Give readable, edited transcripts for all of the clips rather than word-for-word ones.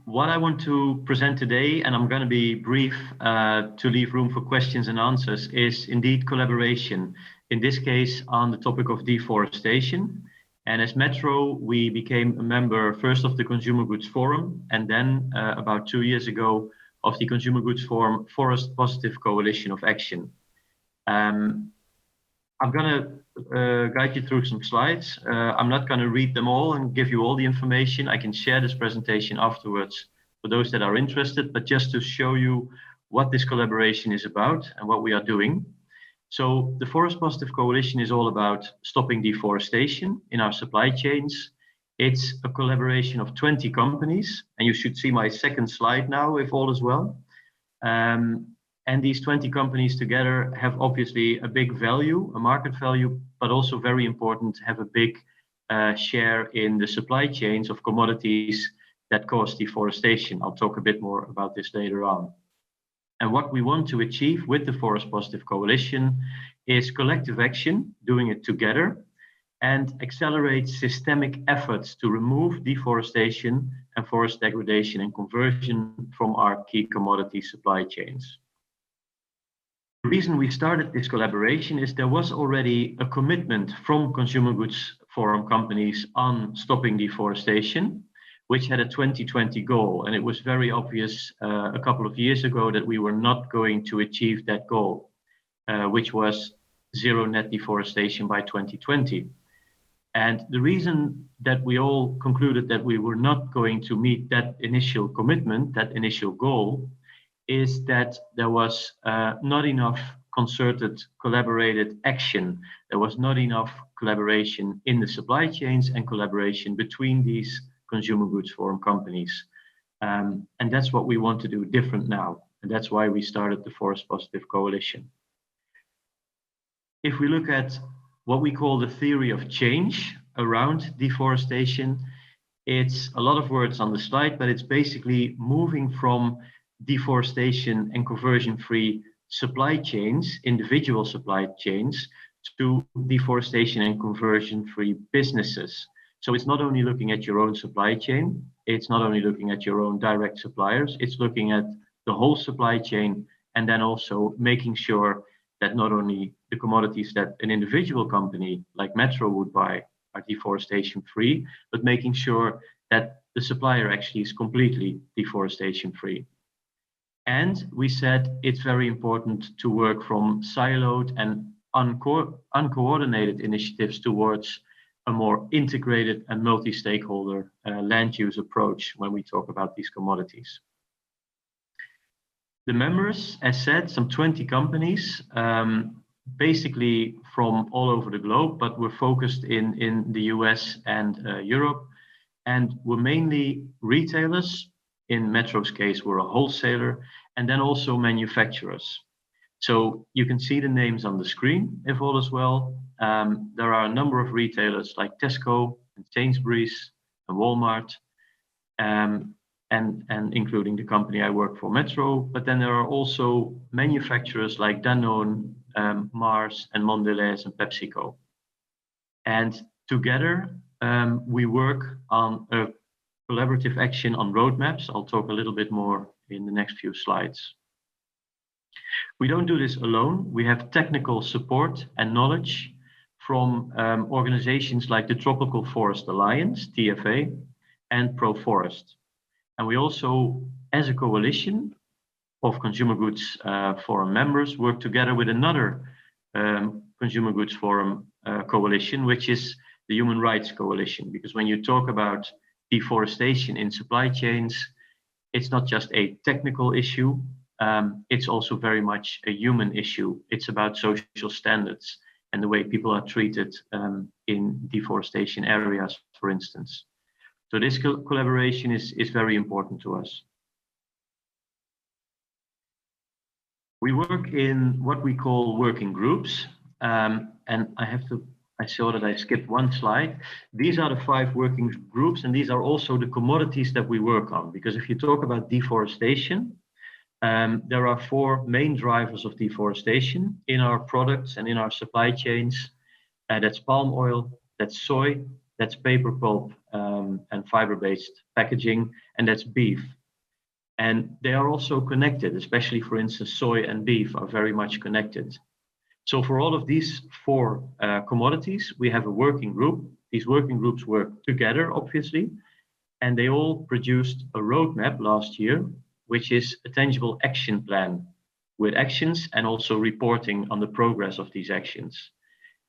What I want to present today, and I'm going to be brief to leave room for questions and answers, is indeed collaboration, in this case on the topic of deforestation. And as Metro, we became a member first of the Consumer Goods Forum, and then about 2 years ago of the Consumer Goods Forum Forest Positive Coalition of Action. I'm going to guide you through some slides. I'm not going to read them all and give you all the information. I can share this presentation afterwards for those that are interested, but just to show you what this collaboration is about and what we are doing. So the Forest Positive Coalition is all about stopping deforestation in our supply chains. It's a collaboration of 20 companies, and you should see my second slide now if all is well. And these 20 companies together have obviously a big value, a market value, but also very important, have a big share in the supply chains of commodities that cause deforestation. I'll talk a bit more about this later on. And what we want to achieve with the Forest Positive Coalition is collective action, doing it together, and accelerate systemic efforts to remove deforestation and forest degradation and conversion from our key commodity supply chains. The reason we started this collaboration is there was already a commitment from Consumer Goods Forum companies on stopping deforestation, which had a 2020 goal. And it was very obvious a couple of years ago that we were not going to achieve that goal, which was zero net deforestation by 2020. And the reason that we all concluded that we were not going to meet that initial commitment, that initial goal, is that there was not enough concerted, collaborated action. There was not enough collaboration in the supply chains and collaboration between these Consumer Goods Forum companies. And that's what we want to do different now. And that's why we started the Forest Positive Coalition. If we look at what we call the theory of change around deforestation, it's a lot of words on the slide, but it's basically moving from deforestation and conversion-free supply chains, individual supply chains, to deforestation and conversion-free businesses. So it's not only looking at your own supply chain, it's not only looking at your own direct suppliers, it's looking at the whole supply chain, and then also making sure that not only the commodities that an individual company like Metro would buy are deforestation-free, but making sure that the supplier actually is completely deforestation-free. And we said it's very important to work from siloed and uncoordinated initiatives towards a more integrated and multi-stakeholder land use approach when we talk about these commodities. The members, as said, some 20 companies, basically from all over the globe, but we're focused in the US and Europe, and we're mainly retailers. In Metro's case, we're a wholesaler, and then also manufacturers. So you can see the names on the screen, if all is well. There are a number of retailers like Tesco and Sainsbury's and Walmart, and including the company I work for, Metro. But then there are also manufacturers like Danone, Mars, and Mondelez and PepsiCo. And together, we work on a collaborative action on roadmaps. I'll talk a little bit more in the next few slides. We don't do this alone. We have technical support and knowledge from organizations like the Tropical Forest Alliance, TFA, and ProForest. And we also, as a coalition of Consumer Goods Forum members, work together with another Consumer Goods Forum coalition, which is the Human Rights Coalition. Because when you talk about deforestation in supply chains, it's not just a technical issue, it's also very much a human issue. It's about social standards and the way people are treated in deforestation areas, for instance. So this collaboration is very important to us. We work in what we call working groups, and I saw that I skipped one slide. These are the 5 working groups, and these are also the commodities that we work on. Because if you talk about deforestation, there are 4 main drivers of deforestation in our products and in our supply chains. That's palm oil, that's soy, that's paper pulp, and fiber-based packaging, and that's beef. And they are also connected, especially, for instance, soy and beef are very much connected. So for all of these four commodities, we have a working group. These working groups work together, obviously, and they all produced a roadmap last year, which is a tangible action plan with actions and also reporting on the progress of these actions.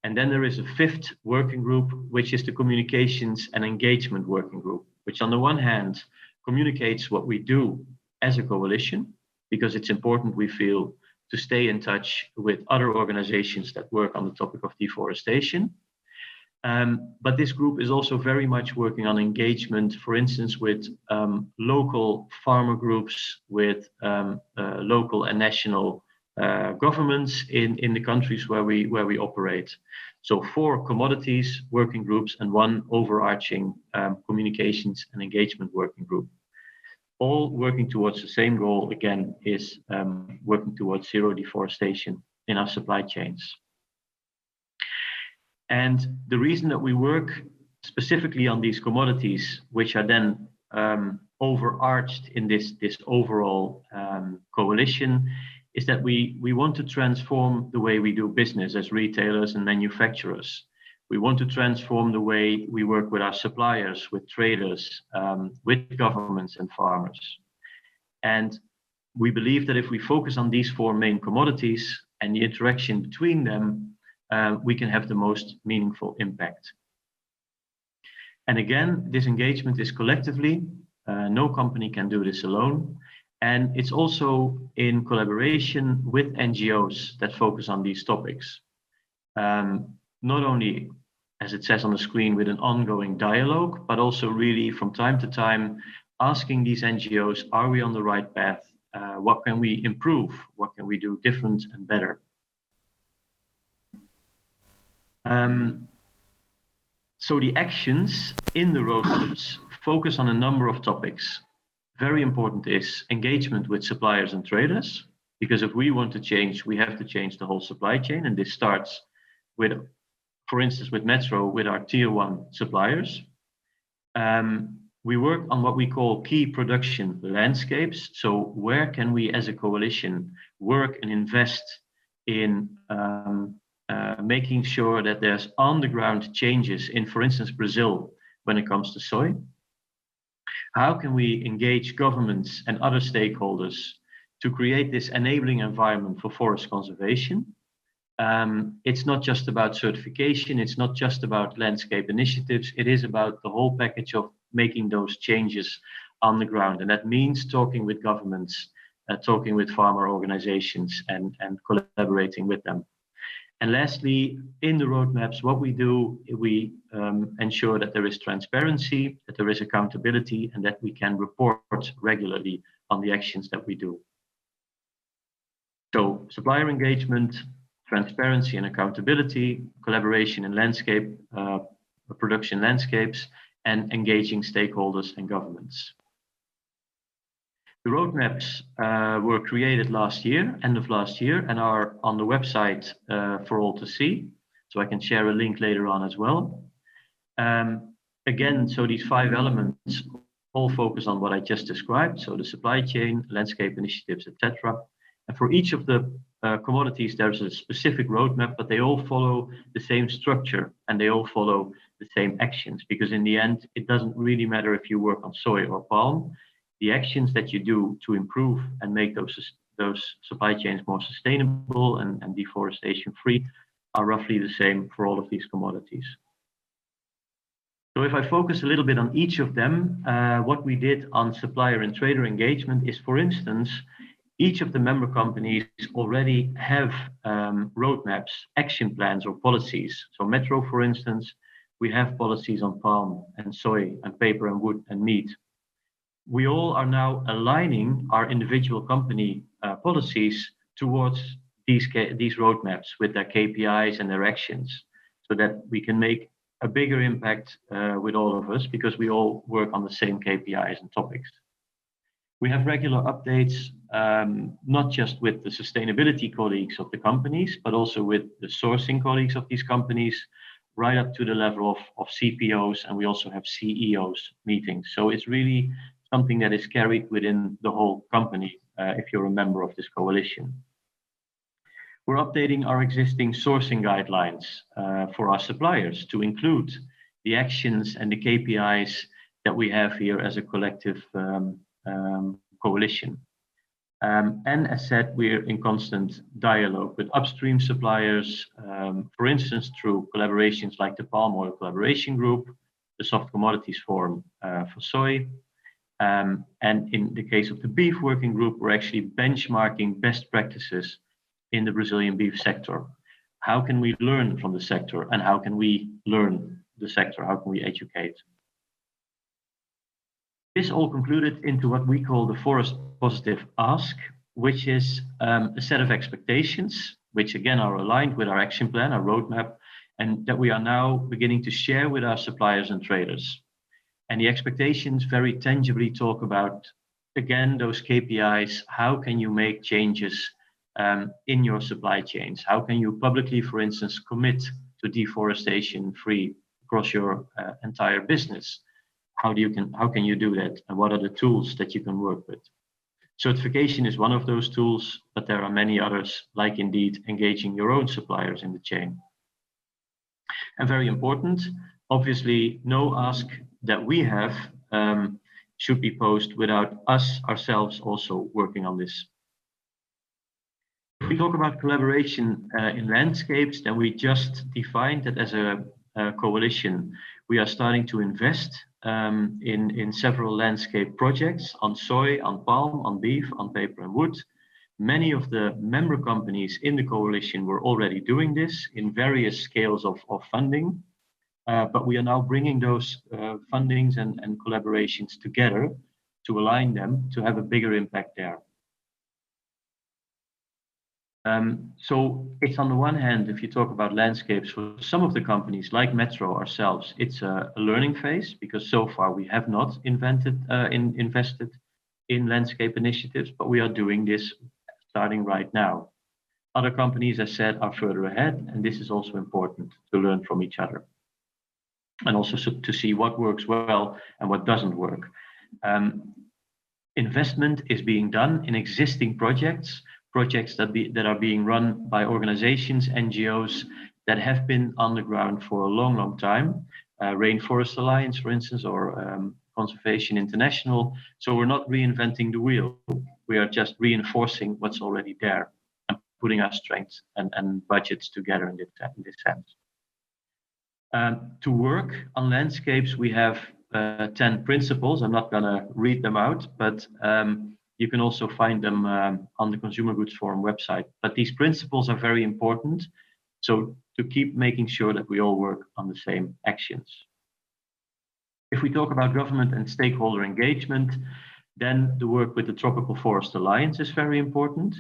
And then there is a fifth working group, which is the communications and engagement working group, which on the one hand communicates what we do as a coalition, because it's important, we feel, to stay in touch with other organizations that work on the topic of deforestation. But this group is also very much working on engagement, for instance, with local farmer groups, with local and national governments in the countries where we operate. So 4 commodities working groups and 1 overarching communications and engagement working group, all working towards the same goal, again, is working towards zero deforestation in our supply chains. And the reason that we work specifically on these commodities, which are then overarched in this overall coalition, is that we want to transform the way we do business as retailers and manufacturers. We want to transform the way we work with our suppliers, with traders, with governments and farmers. And we believe that if we focus on these 4 main commodities and the interaction between them, we can have the most meaningful impact. And again, this engagement is collectively. No company can do this alone. And it's also in collaboration with NGOs that focus on these topics. Not only, as it says on the screen, with an ongoing dialogue, but also really from time to time asking these NGOs, are we on the right path? What can we improve? What can we do different and better? So the actions in the roadmaps focus on a number of topics. Very important is engagement with suppliers and traders, because if we want to change, we have to change the whole supply chain. And this starts with, for instance, with Metro, with our tier 1 suppliers. We work on what we call key production landscapes. So where can we as a coalition work and invest in making sure that there's on the ground changes in, for instance, Brazil, when it comes to soy? How can we engage governments and other stakeholders to create this enabling environment for forest conservation? It's not just about certification, it's not just about landscape initiatives, it is about the whole package of making those changes on the ground. And that means talking with governments, talking with farmer organizations and collaborating with them. And lastly, in the roadmaps, what we do, we ensure that there is transparency, that there is accountability, and that we can report regularly on the actions that we do. So supplier engagement, transparency and accountability, collaboration in landscape, production landscapes, and engaging stakeholders and governments. The roadmaps were created last year, end of last year, and are on the website for all to see. So I can share a link later on as well. Again, so these 5 elements all focus on what I just described. So the supply chain, landscape initiatives, etc. And for each of the commodities, there's a specific roadmap, but they all follow the same structure and they all follow the same actions, because in the end, it doesn't really matter if you work on soy or palm. The actions that you do to improve and make those supply chains more sustainable and deforestation free are roughly the same for all of these commodities. So if I focus a little bit on each of them, what we did on supplier and trader engagement is, for instance, each of the member companies already have roadmaps, action plans or policies. So Metro, for instance, we have policies on palm and soy and paper and wood and meat. We all are now aligning our individual company policies towards these roadmaps with their KPIs and their actions, so that we can make a bigger impact with all of us, because we all work on the same KPIs and topics. We have regular updates, not just with the sustainability colleagues of the companies, but also with the sourcing colleagues of these companies, right up to the level of CPOs, and we also have CEOs meetings. So it's really something that is carried within the whole company if you're a member of this coalition. We're updating our existing sourcing guidelines for our suppliers to include the actions and the KPIs that we have here as a collective coalition. And as said, we're in constant dialogue with upstream suppliers, for instance, through collaborations like the Palm Oil Collaboration Group, the Soft Commodities Forum for soy. And in the case of the beef working group, we're actually benchmarking best practices in the Brazilian beef sector. How can we learn from the sector, and how can we learn the sector? How can we educate? This all concluded into what we call the Forest Positive Ask, which is a set of expectations, which again are aligned with our action plan, our roadmap, and that we are now beginning to share with our suppliers and traders. And the expectations very tangibly talk about, again, those KPIs. How can you make changes in your supply chains? How can you publicly, for instance, commit to deforestation free across your entire business? How can you do that? And what are the tools that you can work with? Certification is one of those tools, but there are many others, like indeed engaging your own suppliers in the chain. And very important, obviously, no ask that we have should be posed without us ourselves also working on this. If we talk about collaboration in landscapes, then we just defined that as a coalition. We are starting to invest in several landscape projects on soy, on palm, on beef, on paper and wood. Many of the member companies in the coalition were already doing this in various scales of funding, but we are now bringing those fundings and collaborations together to align them to have a bigger impact there. So it's on the one hand, if you talk about landscapes, for some of the companies like Metro ourselves, it's a learning phase, because so far we have not invested in landscape initiatives, but we are doing this starting right now. Other companies, as said, are further ahead, and this is also important to learn from each other, and also to see what works well and what doesn't work. Investment is being done in existing projects that are being run by organizations, NGOs that have been on the ground for a long time. Rainforest Alliance, for instance, or Conservation International. So we're not reinventing the wheel. We are just reinforcing what's already there and putting our strengths and budgets together in this sense. To work on landscapes, we have 10 principles. I'm not going to read them out, but you can also find them on the Consumer Goods Forum website. But these principles are very important. So to keep making sure that we all work on the same actions. If we talk about government and stakeholder engagement, then the work with the Tropical Forest Alliance is very important.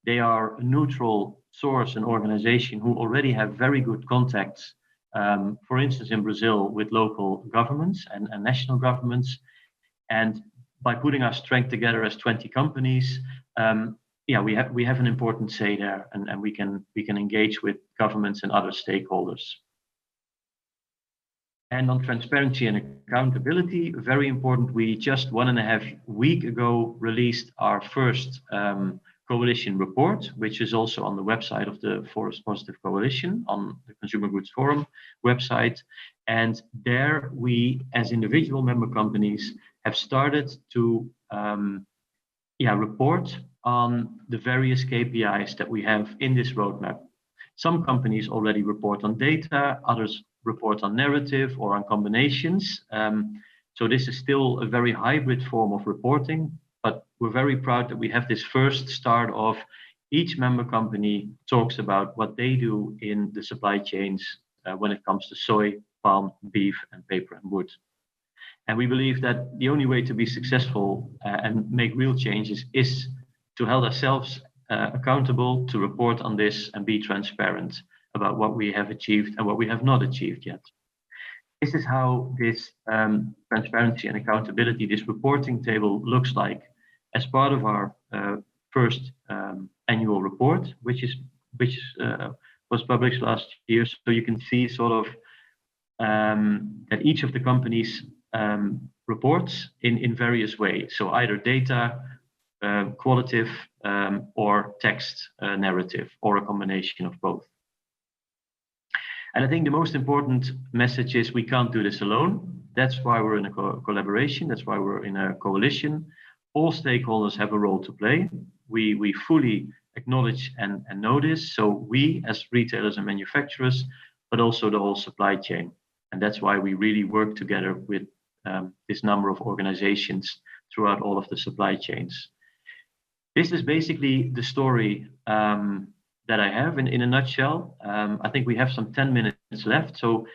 They are a neutral source and organization who already have very good contacts, for instance, in Brazil with local governments and national governments. And by putting our strength together as 20 companies, we have an important say there, and we can engage with governments and other stakeholders. And on transparency and accountability, very important. We just 1.5 weeks ago released our first coalition report, which is also on the website of the Forest Positive Coalition, on the Consumer Goods Forum website. And there we, as individual member companies, have started to report on the various KPIs that we have in this roadmap. Some companies already report on data, others report on narrative or on combinations. So this is still a very hybrid form of reporting, but we're very proud that we have this first start of each member company talks about what they do in the supply chains when it comes to soy, palm, beef, and paper and wood. And we believe that the only way to be successful and make real changes is to hold ourselves accountable, to report on this and be transparent about what we have achieved and what we have not achieved yet. This is how this transparency and accountability, this reporting table looks like as part of our first annual report, which was published last year. So you can see sort of that each of the companies reports in various ways. So either data, qualitative, or text narrative, or a combination of both. And I think the most important message is we can't do this alone. That's why we're in a collaboration. That's why we're in a coalition. All stakeholders have a role to play. We fully acknowledge and know this. So we as retailers and manufacturers, but also the whole supply chain. And that's why we really work together with this number of organizations throughout all of the supply chains. This is basically the story that I have in a nutshell. I think we have some 10 minutes left. So